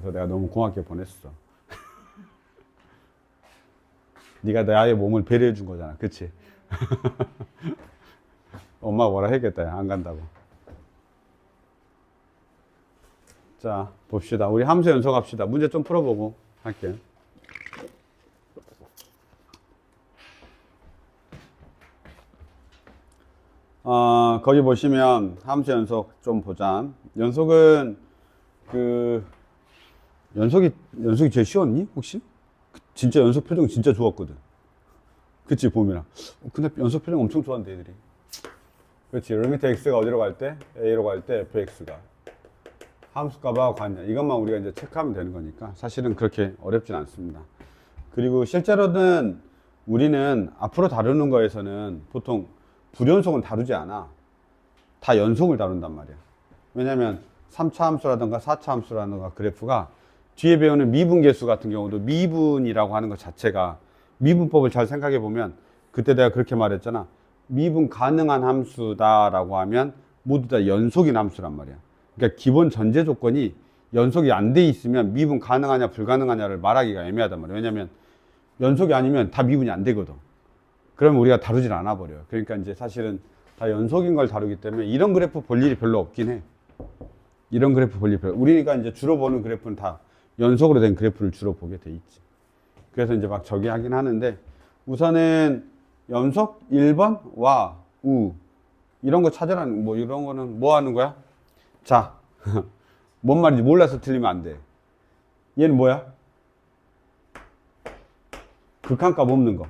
그래서 내가 너무 고맙게 보냈어. 네가 나의 몸을 배려해 준 거잖아. 그치? 엄마가 뭐라 했겠다. 안 간다고. 자, 봅시다. 우리 함수 연속합시다. 문제 좀 풀어보고 할게요. 거기 보시면 함수 연속 좀 보자. 연속은 연속이 제일 쉬웠니? 혹시? 진짜 연속 표정 진짜 좋았거든. 그치, 봄이랑. 근데 연속 표정 엄청 좋아한대, 애들이. 그렇지. 리미트 x가 어디로 갈 때? a로 갈 때 fx가 함수값하고 같냐. 이것만 우리가 이제 체크하면 되는 거니까 사실은 그렇게 어렵진 않습니다. 그리고 실제로는 우리는 앞으로 다루는 거에서는 보통 불연속은 다루지 않아. 다 연속을 다룬단 말이야. 왜냐면 3차 함수라든가 4차 함수라든가 그래프가 뒤에 배우는 미분계수 같은 경우도 미분이라고 하는 것 자체가 미분법을 잘 생각해 보면 그때 내가 그렇게 말했잖아. 미분 가능한 함수다라고 하면 모두 다 연속인 함수란 말이야. 그러니까 기본 전제 조건이 연속이 안 돼 있으면 미분 가능하냐 불가능하냐를 말하기가 애매하단 말이야. 왜냐면 연속이 아니면 다 미분이 안 되거든. 그러면 우리가 다루질 않아 버려요. 그러니까 이제 사실은 다 연속인 걸 다루기 때문에 이런 그래프 볼 일이 별로 없긴 해. 이런 그래프 볼 일이 별로. 우리가 이제 주로 보는 그래프는 다 연속으로 된 그래프를 주로 보게 돼 있지. 그래서 이제 막 저기 하긴 하는데 우선은 연속 1번 와, 우 이런 거 찾으라는 뭐 이런 거는 뭐 하는 거야? 자, 뭔 말인지 몰라서 틀리면 안 돼. 얘는 뭐야? 극한값 없는 거.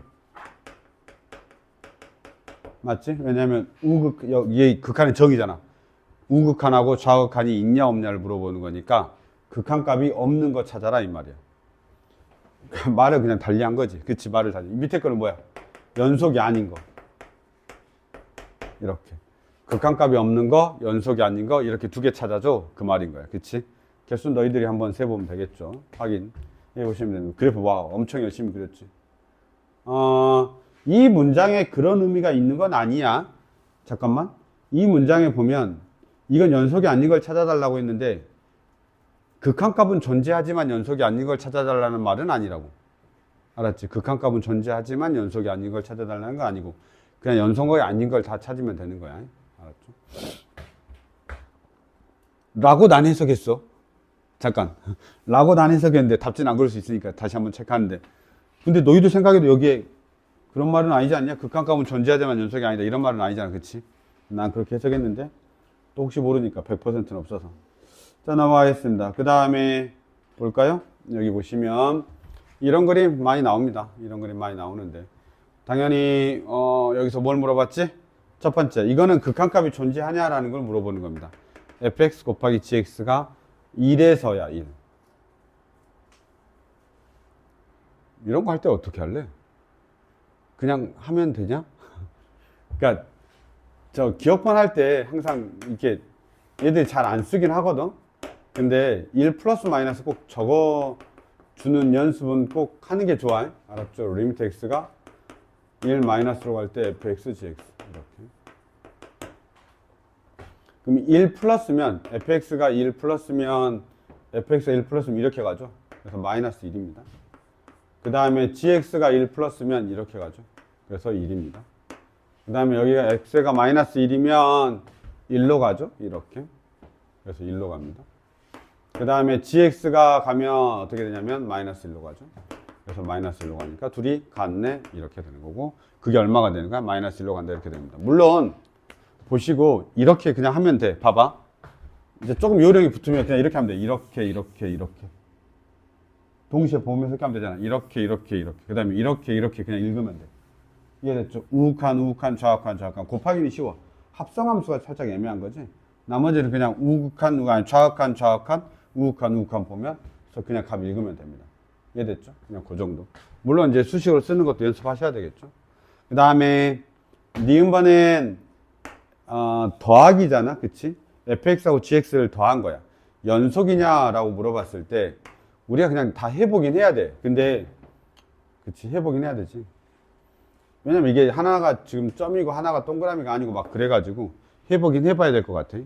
맞지? 왜냐면 얘 극한의 정의잖아. 우극한하고 좌극한이 있냐 없냐를 물어보는 거니까 극한값이 없는 거 찾아라 이 말이야. 말을 그냥 달리한 거지. 그치, 말을 달리. 밑에 거는 뭐야? 연속이 아닌 거. 이렇게. 극한값이 없는 거, 연속이 아닌 거, 이렇게 두 개 찾아줘. 그 말인 거야. 그치? 개수 너희들이 한번 세보면 되겠죠. 확인해 보시면 됩니다. 그래프 와, 엄청 열심히 그렸지. 이 문장에 그런 의미가 있는 건 아니야. 잠깐만. 이 문장에 보면 이건 연속이 아닌 걸 찾아달라고 했는데 극한값은 존재하지만 연속이 아닌 걸 찾아달라는 말은 아니라고. 알았지? 극한값은 존재하지만 연속이 아닌 걸 찾아달라는 거 아니고 그냥 연속이 아닌 걸 다 찾으면 되는 거야. 알았죠? 라고 난 해석했어. 잠깐. 라고 난 해석했는데 답지는 안 그럴 수 있으니까 다시 한번 체크하는데 근데 너희도 생각해도 여기에 그런 말은 아니지 않냐? 극한값은 존재하지만 연속이 아니다. 이런 말은 아니잖아. 그치? 난 그렇게 해석했는데 또 혹시 모르니까 100%는 없어서. 자, 넘어가겠습니다. 그 다음에 볼까요? 여기 보시면 이런 그림 많이 나옵니다. 이런 그림 많이 나오는데 당연히 여기서 뭘 물어봤지? 첫 번째, 이거는 극한값이 존재하냐라는 걸 물어보는 겁니다. fx 곱하기 gx가 1에서야 1. 이런 거 할 때 어떻게 할래? 그냥 하면 되냐? 그러니까 저 기억만 할 때 항상 이렇게 얘들이 잘 안 쓰긴 하거든. 근데 1 플러스 마이너스 꼭 적어 주는 연습은 꼭 하는 게 좋아. 알았죠? 리미트 x가 1 마이너스로 갈 때 fx gx 이렇게. 그럼 1 플러스면 fx가 1 플러스면 fx가 1 플러스면 이렇게 가죠. 그래서 마이너스 1입니다. 그 다음에 gx가 1 플러스면 이렇게 가죠. 그래서 1입니다. 그 다음에 여기가 x가 마이너스 1이면 1로 가죠. 이렇게. 그래서 1로 갑니다. 그 다음에 gx가 가면 어떻게 되냐면 마이너스 1로 가죠. 그래서 마이너스 1로 가니까 둘이 같네. 이렇게 되는 거고. 그게 얼마가 되는 거야? 마이너스 1로 간다. 이렇게 됩니다. 물론 보시고 이렇게 그냥 하면 돼. 봐봐. 이제 조금 요령이 붙으면 그냥 이렇게 하면 돼. 이렇게. 동시에 보면서 이렇게 하면 되잖아. 이렇게. 그 다음에 이렇게 그냥 읽으면 돼. 이해됐죠? 우극한, 좌극한. 곱하기는 쉬워. 합성함수가 살짝 애매한 거지. 나머지는 그냥 좌극한, 우극한 보면 그래서 그냥 값 읽으면 됩니다. 이해됐죠? 그냥 그 정도. 물론 이제 수식으로 쓰는 것도 연습하셔야 되겠죠. 그 다음에 니은번은 더하기잖아. 그치? fx하고 gx를 더한 거야. 연속이냐라고 물어봤을 때 우리가 그냥 다 해보긴 해야 돼. 근데 그치, 해보긴 해야 되지. 왜냐면 이게 하나가 지금 점이고 하나가 동그라미가 아니고 막 그래가지고 해보긴 해봐야 될 것 같아.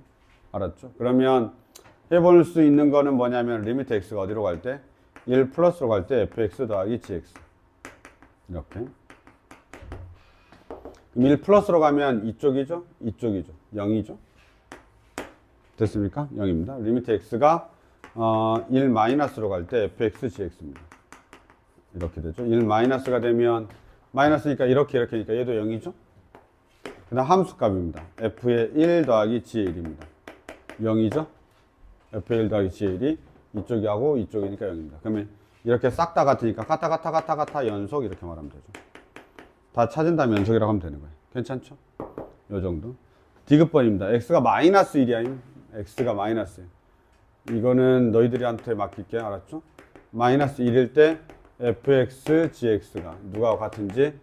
알았죠? 그러면 해볼 수 있는 거는 뭐냐면 리미트 x가 어디로 갈 때? 1 플러스로 갈 때 fx 더하기 gx 이렇게. 그럼 1 플러스로 가면 이쪽이죠? 이쪽이죠. 0이죠? 됐습니까? 0입니다. 리미트 x가 1 마이너스로 갈 때 fx gx입니다. 이렇게 되죠. 1 마이너스가 되면 마이너스니까 이렇게니까 얘도 0이죠? 그 다음 함수값입니다. f의 1 더하기 g의 1입니다. 0이죠? f의 1 더하기 g의 1이 이쪽하고 이쪽이니까 0입니다. 그러면 이렇게 싹 다 같으니까 같아 연속 이렇게 말하면 되죠. 다 찾은다면 연속이라고 하면 되는 거예요. 괜찮죠? 요 정도. 디귿번입니다. x가 마이너스 1이야. x가 마이너스 1. 이거는 너희들한테 맡길게. 알았죠? 마이너스 1일 때 fx, gx가 누가 같은지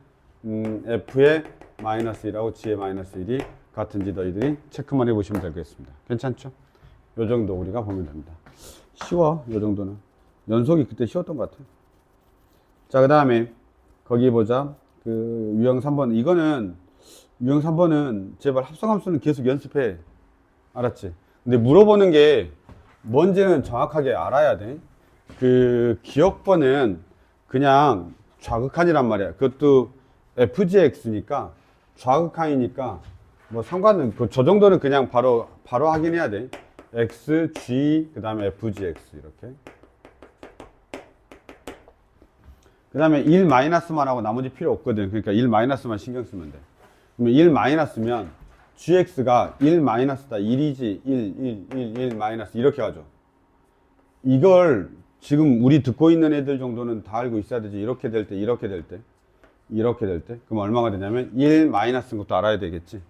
f의 마이너스 1하고 g의 마이너스 1이 같은지 너희들이 체크만 해보시면 되겠습니다. 괜찮죠? 요 정도 우리가 보면 됩니다. 쉬워. 요 정도는. 연속이 그때 쉬웠던 것 같아요. 자, 그 다음에 거기 보자. 그 유형 3번. 이거는 유형 3번은 제발 합성함수는 계속 연습해. 알았지? 근데 물어보는 게 뭔지는 정확하게 알아야 돼. 그 기억번은 그냥 좌극한이란 말이야. 그것도 FGX니까 좌극한이니까 뭐 상관은 저 정도는 그냥 바로 확인해야 돼. X, G, 그 다음에 FGX 이렇게. 그 다음에 1 마이너스만 하고 나머지 필요 없거든. 그러니까 1 마이너스만 신경 쓰면 돼. 그러면 1 마이너스면 GX가 1 마이너스다. 1이지. 1 마이너스. 이렇게 가죠. 이걸 지금 우리 듣고 있는 애들 정도는 다 알고 있어야 되지. 이렇게 될 때, 이렇게 될 때, 이렇게 될 때. 그럼 얼마가 되냐면 1 마이너스인 것도 알아야 되겠지.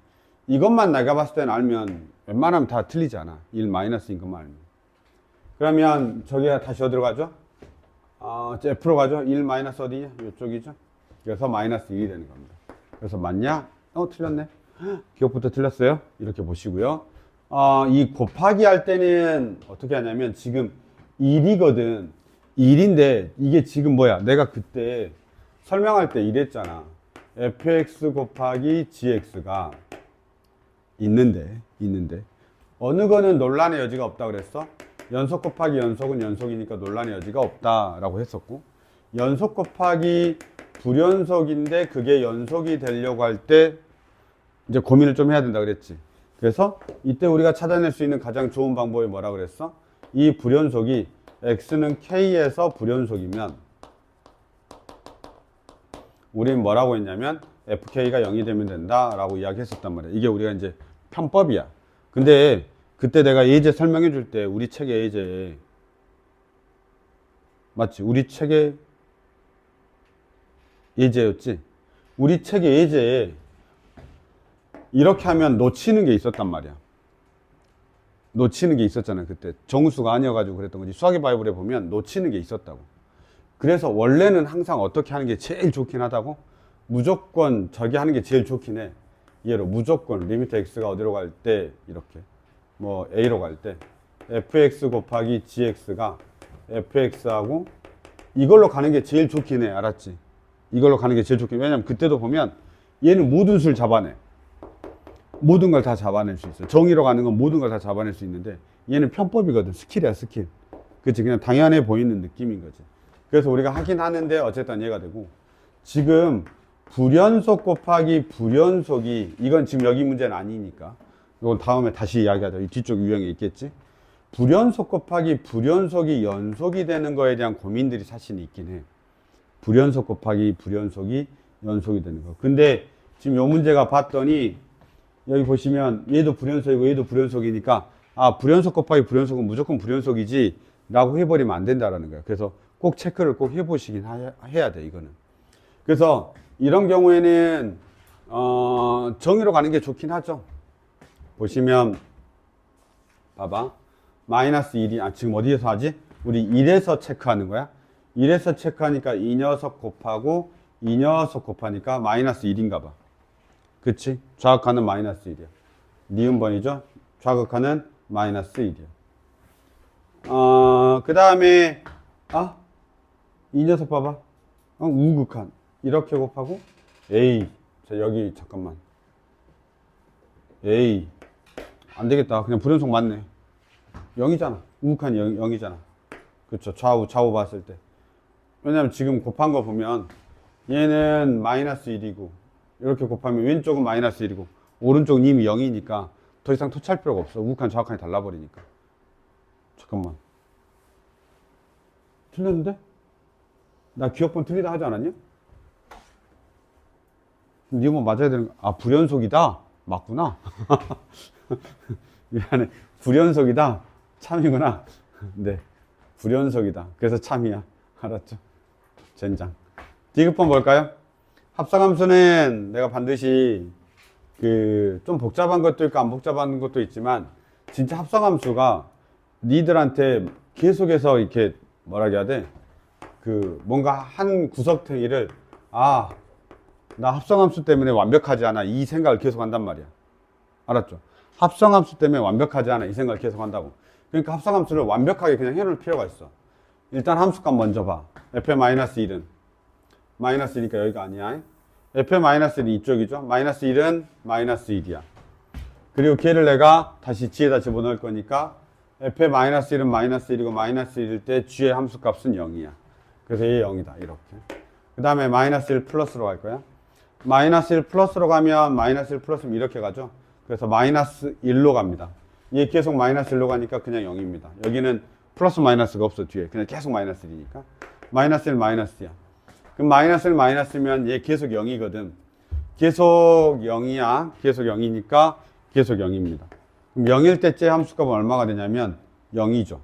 이것만 내가 봤을 때는 알면 웬만하면 다 틀리지 않아. 1 마이너스인 것만 알면. 그러면 저기가 다시 어디로 가죠? F로 가죠? 1 마이너스 어디냐? 이쪽이죠? 그래서 마이너스 1이 되는 겁니다. 그래서 맞냐? 틀렸네. 기억부터 틀렸어요? 이렇게 보시고요. 이 곱하기 할 때는 어떻게 하냐면 지금 1이거든. 1인데 이게 지금 뭐야? 내가 그때 설명할 때 이랬잖아. fx 곱하기 gx가 있는데 어느 거는 논란의 여지가 없다 그랬어? 연속 곱하기 연속은 연속이니까 논란의 여지가 없다라고 했었고, 연속 곱하기 불연속인데 그게 연속이 되려고 할 때 이제 고민을 좀 해야 된다 그랬지. 그래서 이때 우리가 찾아낼 수 있는 가장 좋은 방법이 뭐라 그랬어? 이 불연속이 x는 k에서 불연속이면 우린 뭐라고 했냐면 fk가 0이 되면 된다라고 이야기했었단 말이야. 이게 우리가 이제 편법이야. 근데 그때 내가 예제 설명해 줄 때 우리 책의 예제 맞지? 우리 책의 예제였지? 우리 책의 예제에 이렇게 하면 놓치는 게 있었단 말이야. 놓치는 게 있었잖아. 그때 정수가 아니어가지고 그랬던 거지. 수학의 바이블에 보면 놓치는 게 있었다고. 그래서 원래는 항상 어떻게 하는 게 제일 좋긴 하다고? 무조건 저기 하는 게 제일 좋긴 해. 예로 무조건 리미트 x가 어디로 갈 때 이렇게 뭐 a로 갈 때 fx 곱하기 gx가 fx하고 이걸로 가는 게 제일 좋긴 해. 알았지? 이걸로 가는 게 제일 좋긴 해. 왜냐면 그때도 보면 얘는 모든 수를 잡아내. 모든 걸 다 잡아낼 수 있어. 정의로 가는 건 모든 걸 다 잡아낼 수 있는데 얘는 편법이거든. 스킬이야, 스킬. 그치? 그냥 당연해 보이는 느낌인 거지. 그래서 우리가 하긴 하는데 어쨌든 이해가 되고, 지금 불연속 곱하기 불연속이 이건 지금 여기 문제는 아니니까 이건 다음에 다시 이야기하자. 이 뒤쪽 유형에 있겠지. 불연속 곱하기 불연속이 연속이 되는 거에 대한 고민들이 사실 있긴 해. 불연속 곱하기 불연속이 연속이 되는 거. 근데 지금 요 문제가 봤더니 여기 보시면 얘도 불연속이고 얘도 불연속이니까 불연속 곱하기 불연속은 무조건 불연속이지 라고 해버리면 안 된다라는 거야. 그래서 꼭 체크를 꼭 해보시긴 해야 돼, 이거는. 그래서 이런 경우에는 정의로 가는 게 좋긴 하죠. 보시면 봐봐. 마이너스 1이 지금 어디에서 하지? 우리 1에서 체크하는 거야. 1에서 체크하니까 이 녀석 곱하고 이 녀석 곱하니까 마이너스 1인가 봐. 그치? 좌극하는 마이너스 1이야. 니은번이죠? 좌극하는 마이너스 1이야. 그 다음에 이 녀석 봐봐. 우극한 이렇게 곱하고 A. 자, 여기 잠깐만. A. 안 되겠다. 그냥 불연속 맞네. 0이잖아. 우극한이 0이잖아. 그렇죠. 좌우 봤을 때. 왜냐면 지금 곱한 거 보면 얘는 마이너스 1이고 이렇게 곱하면 왼쪽은 마이너스 1이고 오른쪽은 이미 0이니까 더 이상 터치할 필요가 없어. 우극한 좌극한이 달라버리니까. 잠깐만. 틀렸는데? 나 기억번 틀리다 하지 않았냐? 니뭐 맞아야 되는 거. 아, 불연속이다? 맞구나. 미안해. 불연속이다. 참이구나. 네. 불연속이다. 그래서 참이야. 알았죠? 젠장. 디귿번 뭘까요? 합성함수는 내가 반드시 좀 복잡한 것도 있고 안 복잡한 것도 있지만 진짜 합성함수가 니들한테 계속해서 이렇게 뭐라 해야 돼? 뭔가 한 구석탱이를 나 합성함수 때문에 완벽하지 않아 이 생각을 계속 한단 말이야. 알았죠? 합성함수 때문에 완벽하지 않아 이 생각을 계속 한다고. 그러니까 합성함수를 완벽하게 그냥 해놓을 필요가 있어. 일단 함수값 먼저 봐. f의-1은 마이너스 1이니까 여기가 아니야. f의-1은 이쪽이죠. 마이너스 1은 마이너스 1이야. 그리고 걔를 내가 다시 g에다 집어넣을 거니까 f의-1은 마이너스 1이고 마이너스 1일 때 g의 함수값은 0이야. 그래서 얘 0이다. 이렇게. 그 다음에 마이너스 1 플러스로 갈 거야. 마이너스 1 플러스로 가면 마이너스 1 플러스면 이렇게 가죠. 그래서 마이너스 1로 갑니다. 얘 계속 마이너스 1로 가니까 그냥 0입니다. 여기는 플러스 마이너스가 없어 뒤에. 그냥 계속 마이너스 1이니까. 마이너스 1 마이너스야. 그럼 마이너스 1 마이너스면 얘 계속 0이거든. 계속 0이야. 계속 0이니까 계속 0입니다. 그럼 0일 때째 함수값은 얼마가 되냐면 0이죠.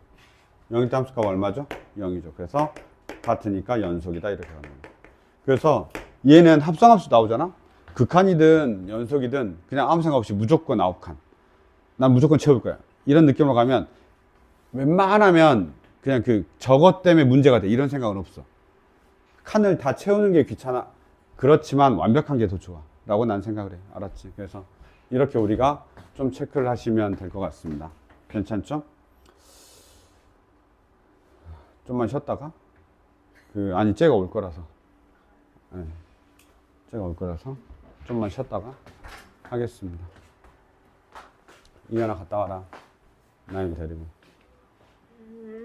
0일 때 함수값은 얼마죠? 0이죠. 그래서 같으니까 연속이다 이렇게 가는 거예요. 그래서 얘는 합성함수 나오잖아. 극한이든 연속이든 그냥 아무 생각 없이 무조건 아홉칸. 난 무조건 채울 거야. 이런 느낌으로 가면 웬만하면 그냥 저것 때문에 문제가 돼. 이런 생각은 없어. 칸을 다 채우는 게 귀찮아. 그렇지만 완벽한 게 더 좋아. 라고 난 생각을 해. 알았지? 그래서 이렇게 우리가 좀 체크를 하시면 될 것 같습니다. 괜찮죠? 좀만 쉬었다가 아니 쟤가 올 거라서 쟤가 올 거라서 좀만 쉬었다가 하겠습니다. 이현아 갔다 와라. 나 이거 데리고.